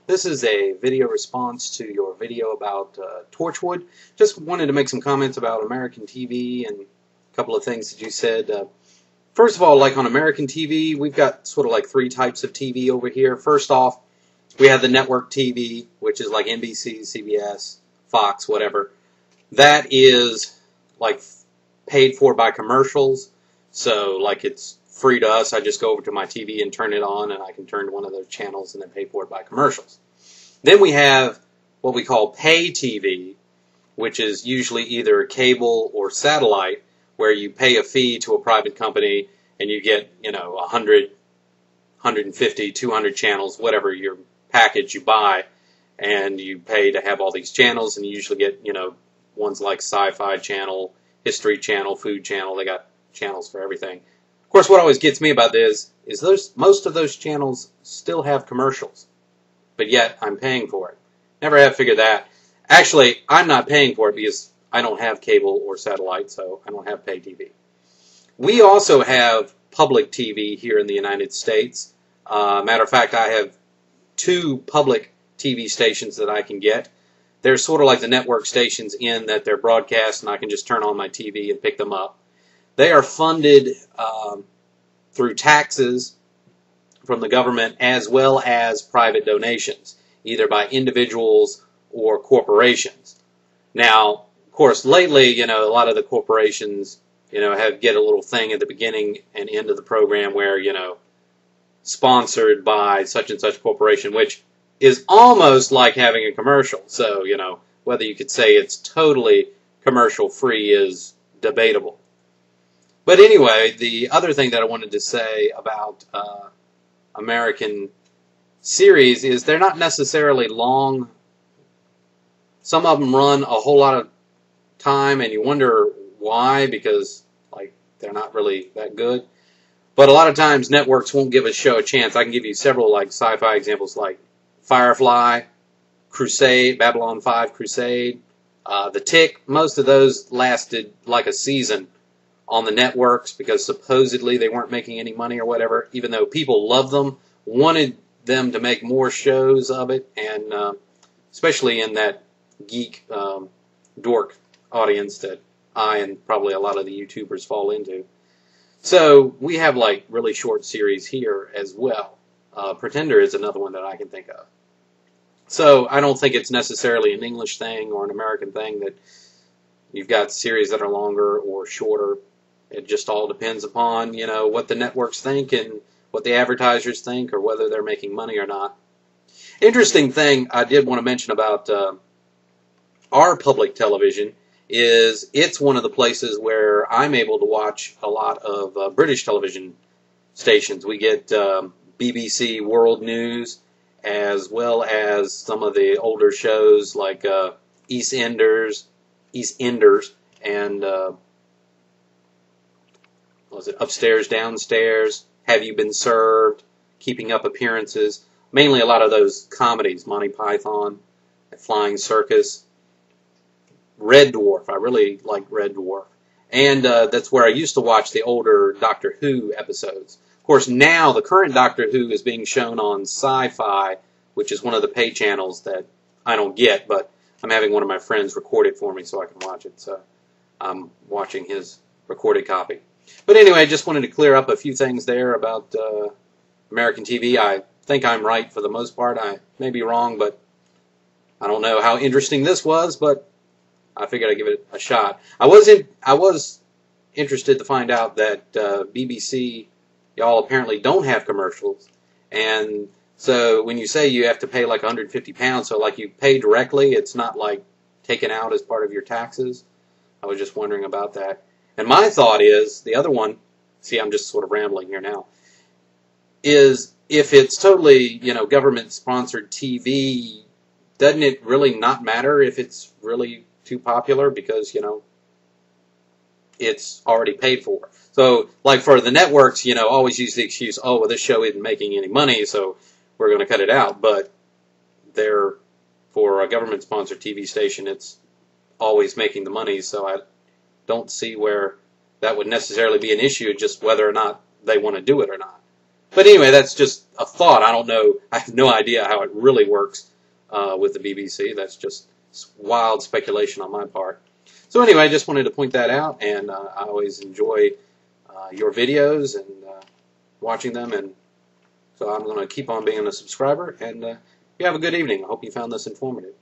This is a video response to your video about Torchwood. Just wanted to make some comments about American TV and a couple of things that you said. First of all, like on American TV, we've got sort of like three types of TV over here. First off, we have the network TV, which is like NBC, CBS, Fox, whatever. That is like paid for by commercials. So like it's free to us. I just go over to my TV and turn it on, and I can turn to one of those channels and then pay for it by commercials. Then we have what we call pay TV, which is usually either cable or satellite, where you pay a fee to a private company and you get, 100, 150, 200 channels, whatever your package you buy, and you pay to have all these channels, and you usually get, ones like Sci-Fi Channel, History Channel, Food Channel. They got channels for everything. Of course, what always gets me about this is most of those channels still have commercials, but yet I'm paying for it. Never have figured that. Actually, I'm not paying for it because I don't have cable or satellite, so I don't have pay TV. We also have public TV here in the United States. Matter of fact, I have two public TV stations that I can get. They're sort of like the network stations in that they're broadcast, and I can just turn on my TV and pick them up. They are funded through taxes from the government as well as private donations, either by individuals or corporations. Now, of course, lately, a lot of the corporations, get a little thing at the beginning and end of the program where, sponsored by such and such corporation, which is almost like having a commercial. So, whether you could say it's totally commercial free is debatable. But anyway, the other thing that I wanted to say about American series is they're not necessarily long. Some of them run a whole lot of time, and you wonder why, because they're not really that good. But a lot of times networks won't give a show a chance. I can give you several sci-fi examples like Firefly, Crusade, Babylon 5 Crusade, The Tick. Most of those lasted like a season on the networks because supposedly they weren't making any money or whatever, even though people loved them, wanted them to make more shows of it, and especially in that geek dork audience that I and probably a lot of the YouTubers fall into. So we have really short series here as well. Pretender is another one that I can think of. So I don't think it's necessarily an English thing or an American thing that you've got series that are longer or shorter. It just all depends upon, what the networks think and what the advertisers think, or whether they're making money or not. Interesting thing I did want to mention about our public television is it's one of the places where I'm able to watch a lot of British television stations. We get BBC World News, as well as some of the older shows like EastEnders, and was it Upstairs, Downstairs, Have You Been Served, Keeping Up Appearances. Mainly a lot of those comedies, Monty Python, Flying Circus, Red Dwarf. I really like Red Dwarf. And that's where I used to watch the older Doctor Who episodes. Of course, now the current Doctor Who is being shown on Sci-Fi, which is one of the pay channels that I don't get, but I'm having one of my friends record it for me so I can watch it. So I'm watching his recorded copy. But anyway, I just wanted to clear up a few things there about American TV. I think I'm right for the most part. I may be wrong, but I don't know how interesting this was, but I figured I'd give it a shot. I was interested to find out that BBC, y'all apparently don't have commercials, and so when you say you have to pay like £150, so you pay directly, it's not taken out as part of your taxes. I was just wondering about that. And my thought is, the other one, see, I'm just sort of rambling here now, is if it's totally, government-sponsored TV, doesn't it really not matter if it's really too popular because, it's already paid for. So, for the networks, always use the excuse, oh, well, this show isn't making any money, so we're going to cut it out. But for a government-sponsored TV station, it's always making the money, so I don't see where that would necessarily be an issue, just whether or not they want to do it or not. But anyway, that's just a thought. I don't know. I have no idea how it really works with the BBC. That's just wild speculation on my part. So anyway, I just wanted to point that out, and I always enjoy your videos and watching them, and so I'm going to keep on being a subscriber, and you have a good evening. I hope you found this informative.